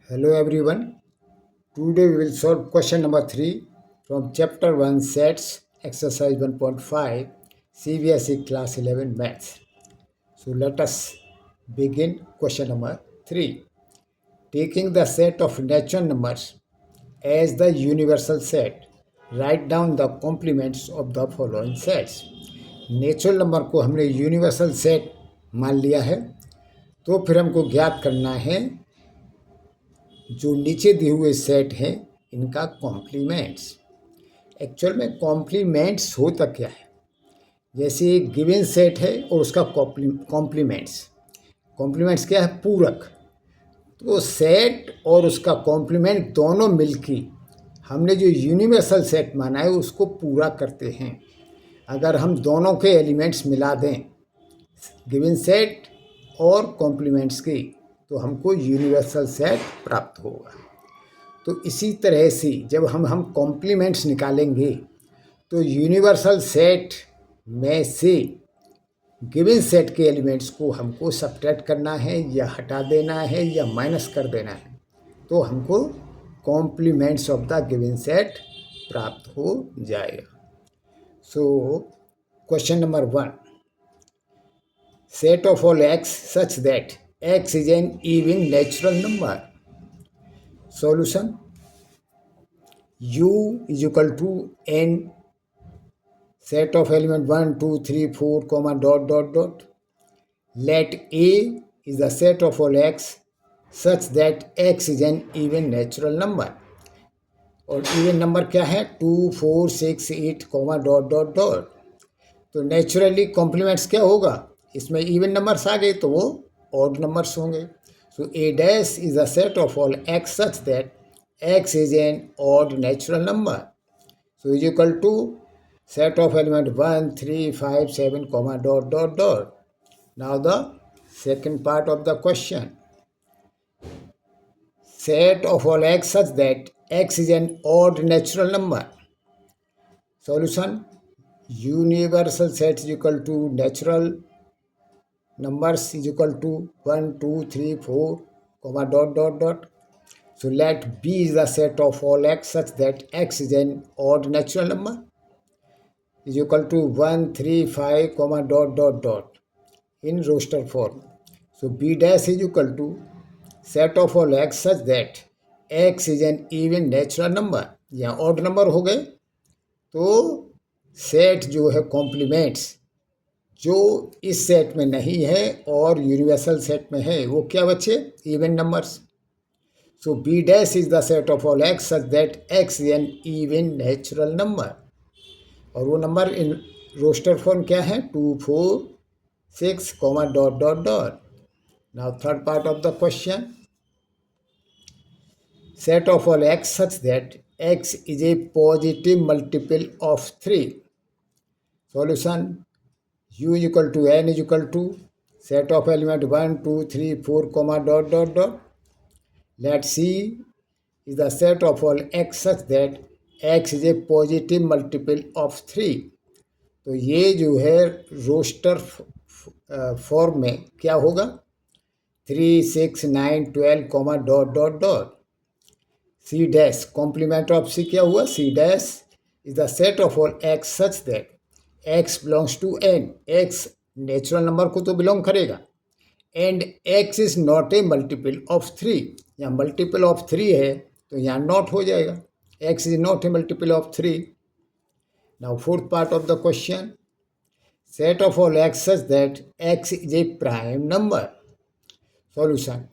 Hello everyone. Today we will solve question number 3 from chapter 1 sets exercise 1.5 CBSE class 11 maths. So let us begin question number 3. Taking the set of natural numbers as the universal set, write down the complements of the following sets. Natural number को हमने universal set मान लिया है, तो फिर हमको ज्ञात करना है जो नीचे दिए हुए सेट हैं इनका कॉम्प्लीमेंट्स। एक्चुअल में कॉम्प्लीमेंट्स होता क्या है, जैसे एक गिवन सेट है और उसका कॉम्प्लीमेंट्स। कॉम्प्लीमेंट्स क्या है? पूरक। तो सेट और उसका कॉम्प्लीमेंट दोनों मिलके हमने जो यूनिवर्सल सेट माना है उसको पूरा करते हैं। अगर हम दोनों के एलिमेंट्स मिला दें, गिवन सेट और कॉम्प्लीमेंट्स की, तो हमको यूनिवर्सल सेट प्राप्त होगा। तो इसी तरह से जब हम कॉम्प्लीमेंट्स निकालेंगे तो यूनिवर्सल सेट में से गिवन सेट के एलिमेंट्स को हमको सब्ट्रैक्ट करना है या हटा देना है या माइनस कर देना है, तो हमको complements of the given set प्राप्त हो जाएगा। So question number 1, set of all x such that x is an even natural number. Solution: u is equal to n set of element 1 2 3 4 comma dot dot dot. Let a is the set of all x such that x is an even natural number. और even number क्या है? 2 4 6 8 comma dot dot dot. तो naturally compliments क्या होगा? इसमें even numbers आ गए तो वो ऑड नंबर्स होंगे। So A dash is a set of all x such that x is an odd natural number. So is equal to set of element 1 3 5 7 comma dot dot dot. Now the second part of the question, set of all x such that x is an odd natural number. Solution: universal set is equal to natural numbers is equal to 1 2 3 4 comma dot dot dot. So let b is the set of all x such that x is an odd natural number is equal to 1 3 5 comma dot dot dot in roster form. So b dash is equal to set of all x such that x is an even natural number। यहाँ odd number हो गए तो set जो है compliments जो इस set में नहीं है और यूनिवर्सल सेट में है वो क्या बचे? Even numbers. So B dash is the set of all x such that x is an even natural number. और वो नंबर इन रोस्टर फॉर्म क्या है? 2 4 6 comma dot dot dot. Now third part of the question, set of all x such that x is a positive multiple of 3. Solution: u is equal to n is equal to set of element 1 2 3 4 comma dot dot dot. Let c is the set of all x such that x is a positive multiple of 3. तो ये जो है roster form में क्या होगा? 3 6 9 12 comma dot dot dot. C dash complement of C क्या हुआ? C dash is the set of all x such that x belongs to n. x natural number को तो बिलोंग करेगा and x is not a multiple of 3। यहाँ multiple of 3 है तो यहाँ not हो जाएगा, x is not a multiple of 3। Now fourth part of the question, set of all x such that x is a prime number. Solution: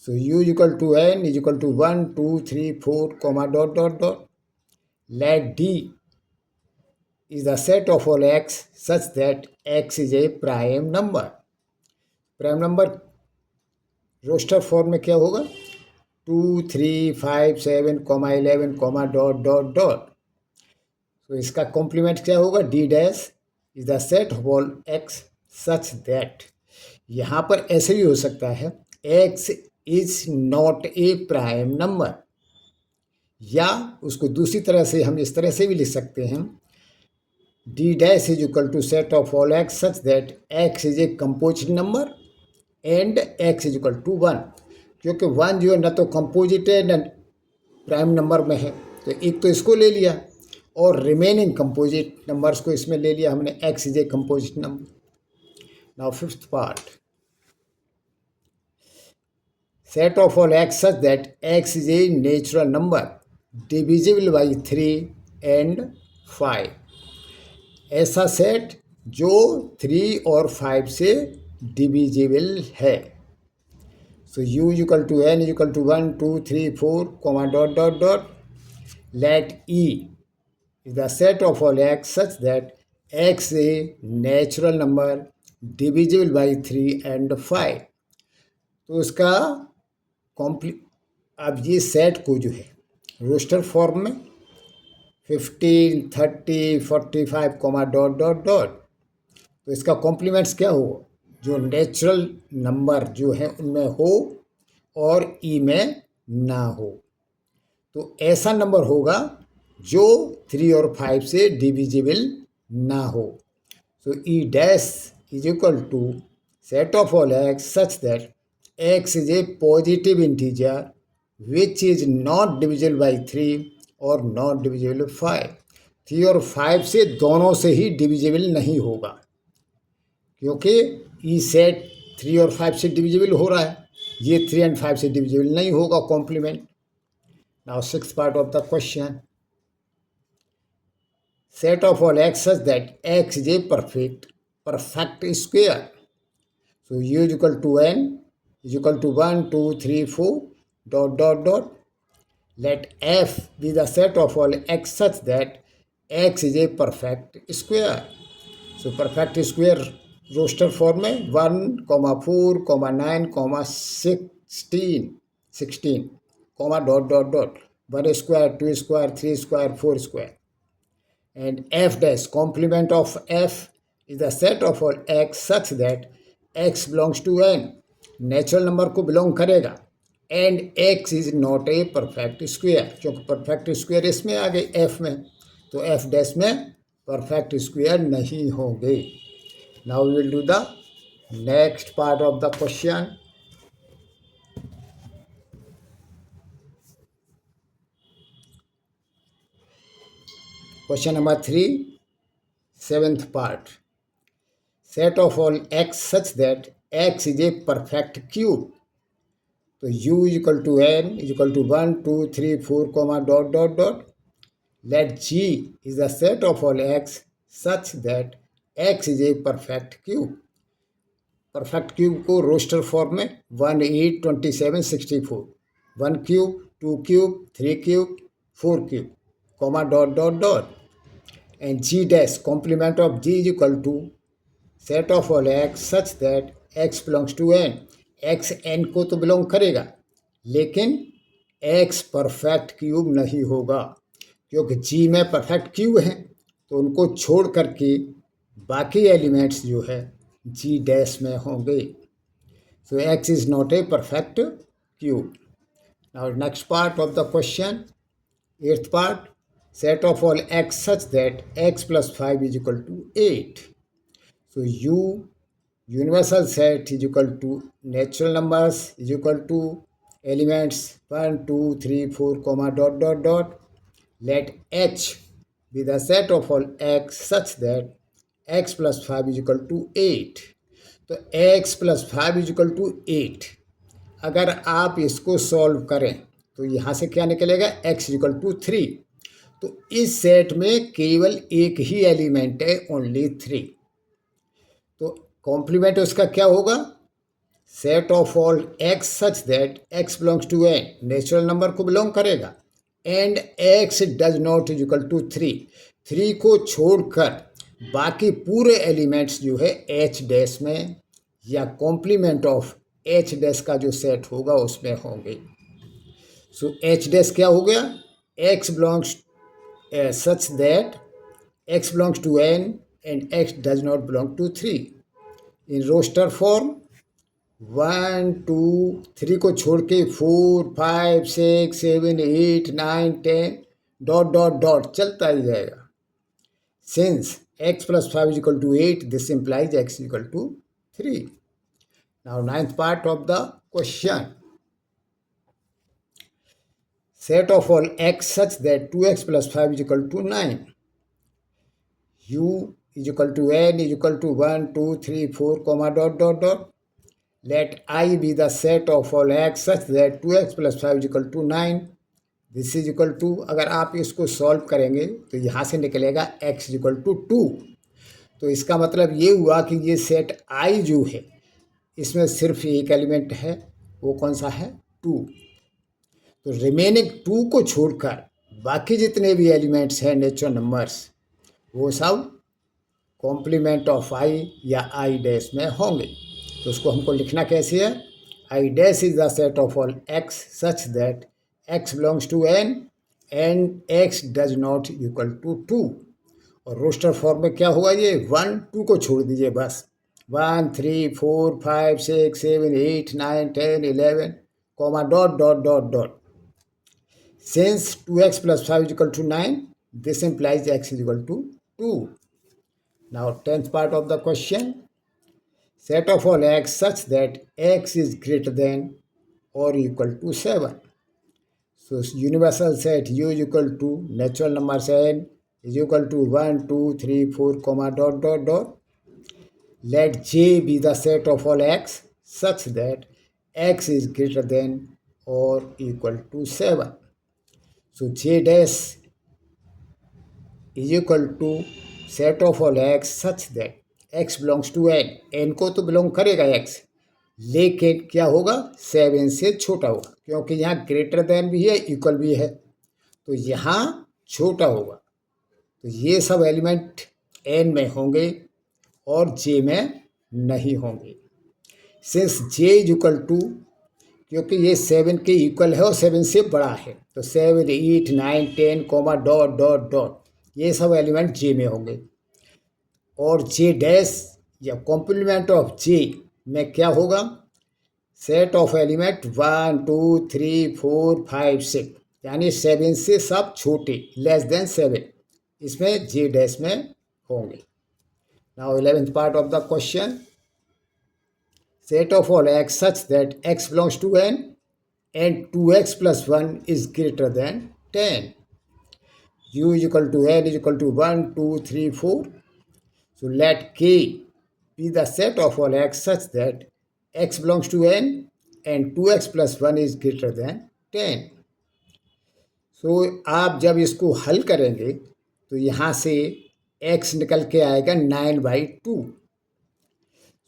so u is equal to n is equal to 1 2 3 4 comma dot dot dot. Let d is the set of all x such that x is a prime number. Prime number roster form में क्या होगा? 2 3 5 7 comma 11 comma dot dot dot. तो इसका complement क्या होगा? d dash is the set of all x such that. यहाँ पर ऐसे भी हो सकता है x is not a prime number, या उसको दूसरी तरह से हम इस तरह से भी लिख सकते हैं, D dash is equal to set of all x such that x is a composite number and X is equal to 1। क्योंकि 1 जो है ना तो कंपोजिट है ना प्राइम नंबर में है, तो एक तो इसको ले लिया और रिमेनिंग कंपोजिट नंबर्स को इसमें ले लिया हमने, x is a composite number. Now fifth part, set of all x such that x is a natural number divisible by 3 and 5। ऐसा सेट जो 3 और 5 से डिविजिबल है। So u equal to n equal to 1 2 3 4 comma dot dot dot let e is the set of all x such that x is a natural number divisible by 3 and 5। तो उसका अब ये set को जो है roster form में 15 30 45 comma dot dot dot, तो इसका कॉम्प्लीमेंट्स क्या हो, जो नेचुरल नंबर जो है उनमें हो और ई में ना हो। तो ऐसा नंबर होगा जो 3 और 5 से डिविजिबल ना हो। So E dash is equal to set of all x such that x is a positive integer which is not divisible by 3 or not divisible by 5। 3 और 5 से दोनों से ही डिविजिबल नहीं होगा, क्योंकि ई सेट 3 और 5 से डिविजिबल हो रहा है, ये 3 and 5 से डिविजिबल नहीं होगा complement. Now sixth part of the question, set of all x such that x is a perfect square। So u is equal to n is equal to 1 2 3 4 dot dot dot let f be the set of all x such that x is a perfect square। So perfect square roster form में 1 4 9 16 comma dot dot dot 1 square 2 square 3 square 4 square and f dash complement of f is the set of all x such that x belongs to n, natural number को belong करेगा, and x is not a perfect square, क्योंकि perfect square इसमें आ गई f में, तो f dash में perfect square नहीं होंगे। Now we will do the next part of the question. Question number 3, seventh part, set of all x such that x is a perfect cube. तो u is equal to n is equal to 1 2 3 4 comma dot dot dot let g is the set of all x such that x is a perfect cube. Perfect cube को roster form में 1 8 27 64, 1 cube 2 cube 3 cube 4 cube comma dot dot dot and g dash complement of g is equal to set of all x such that x belongs to n। x n को तो belong करेगा, लेकिन x perfect cube नहीं होगा, क्योंकि g में perfect cube हैं, तो उनको छोड़ करके बाकी एलिमेंट्स जो है g डैश में होंगे। So x is not a perfect cube. Now next part of the question, eighth part, set of all x such that x plus 5 is equal to 8। So u universal set is equal to natural numbers is equal to elements 1 2 3 4 comma dot dot dot let h be the set of all x such that x plus 5 is equal to 8। तो x plus 5 is equal to 8, अगर आप इसको solve करें तो यहाँ से क्या निकलेगा, x is equal to 3। तो इस सेट में केवल एक ही एलिमेंट है, ओनली 3। तो कॉम्प्लीमेंट उसका क्या होगा, set of all x such that x belongs to n, natural number को बिलोंग करेगा, and x does not is equal to 3। 3 को छोड़कर बाकी पूरे एलिमेंट्स जो है h डैश में या कॉम्प्लीमेंट ऑफ h डैश का जो सेट होगा उसमें होंगे। सो h डैश क्या हो गया, x belongs such that x belongs to n and x does not belong to 3। in roster form 1 2 3 को छोड़ के 4 5 6 7 8 9 10 डॉट डॉट डॉट चलता ही जाएगा। Since x plus 5 is equal to 8, this implies x is equal to 3। now ninth part of the question, set of all x such that 2x plus 5 is equal to 9. U is equal to n is equal to 1, 2, 3, 4, comma dot dot dot. Let I be the set of all x such that 2x plus 5 is equal to 9. This is equal to, अगर आप इसको solve करेंगे तो यहाँ से निकलेगा x is equal to 2. तो इसका मतलब ये हुआ कि ये सेट I जो है इसमें सिर्फ एक एलिमेंट है, वो कौन सा है? 2. तो रिमेनिंग 2 को छोड़कर बाकी जितने भी एलिमेंट्स हैं नेचुरल नंबर्स, वो सब कॉम्प्लीमेंट ऑफ I या I डैश में होंगे. तो उसको हमको लिखना कैसे है? I dash is the set of all x such that x belongs to n and x does not equal to 2. और रोस्टर फॉर्म में क्या होगा? ये 1, 2 को छोड़ दीजिए बस. 1, 3, 4, 5, 6, 7, 8, 9, 10, 11, comma dot dot dot dot. Since 2x plus 5 is equal to 9, this implies x is equal to 2. Now 10th part of the question. Set of all x such that x is greater than or equal to 7. So universal set U is equal to natural numbers n is equal to 1, 2, 3, 4, comma dot dot dot. Let J be the set of all x such that x is greater than or equal to 7. So J dash is equal to set of all x such that x belongs to n. n को तो belong करेगा x, लेकिन क्या होगा? 7 से छोटा होगा, क्योंकि यहाँ ग्रेटर देन भी है, इक्वल भी है, तो यहाँ छोटा होगा. तो ये सब एलिमेंट n में होंगे और j में नहीं होंगे. Since j is equal to, क्योंकि ये 7 के इक्वल है और 7 से बड़ा है, तो 7, 8, 9, 10, कोमा डॉट डॉट डॉट, ये सब एलिमेंट j में होंगे. और j डैश या कॉम्प्लीमेंट ऑफ j में क्या होगा? सेट ऑफ एलिमेंट 1, 2, 3, 4, 5, 6, यानी 7 से सब छोटे, लेस देन 7, इसमें j डैश में होंगे. Now 11th part of the question. Set of all x such that x belongs to n and 2x plus 1 is greater than 10. U is equal to n is equal to 1, 2, 3, 4. So let k be the set of all x such that x belongs to n and 2x plus 1 is greater than 10. So आप जब इसको हल करेंगे तो यहाँ से x निकल के आएगा 9/2.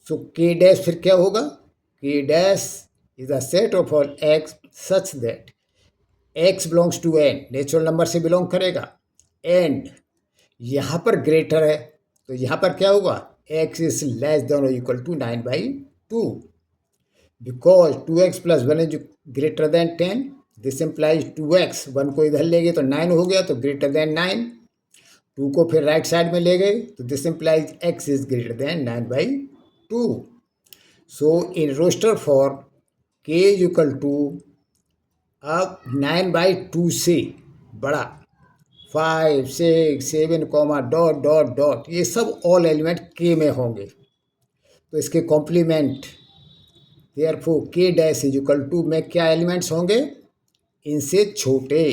सो k डैश फिर क्या होगा? k dash is the set of all x such that x belongs to n, natural number से बिलोंग करेगा, एंड यहाँ पर ग्रेटर है, तो यहाँ पर क्या होगा? x इज लेस देन और equal to 9/2. Because 2x plus 1 is greater than 10, this implies 2x, 1 को इधर ले गए तो 9 हो गया, तो ग्रेटर देन 9. 2 को फिर राइट साइड में ले गए तो this implies x is greater then 9/2. So in roster form k is equal to, अब 9/2 से बड़ा 5, 6, 7, comma डॉट डॉट डॉट, ये सब ऑल एलिमेंट k में होंगे. तो इसके complement therefore k dash is equal to में क्या एलिमेंट्स होंगे? इनसे छोटे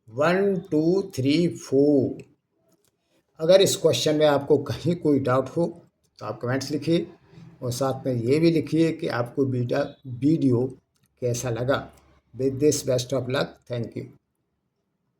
1, 2, 3, 4. अगर इस क्वेश्चन में आपको कहीं कोई डाउट हो तो आप कमेंट्स लिखिए, और साथ में ये भी लिखिए कि आपको वीडियो कैसा लगा. With this best of luck. Thank you.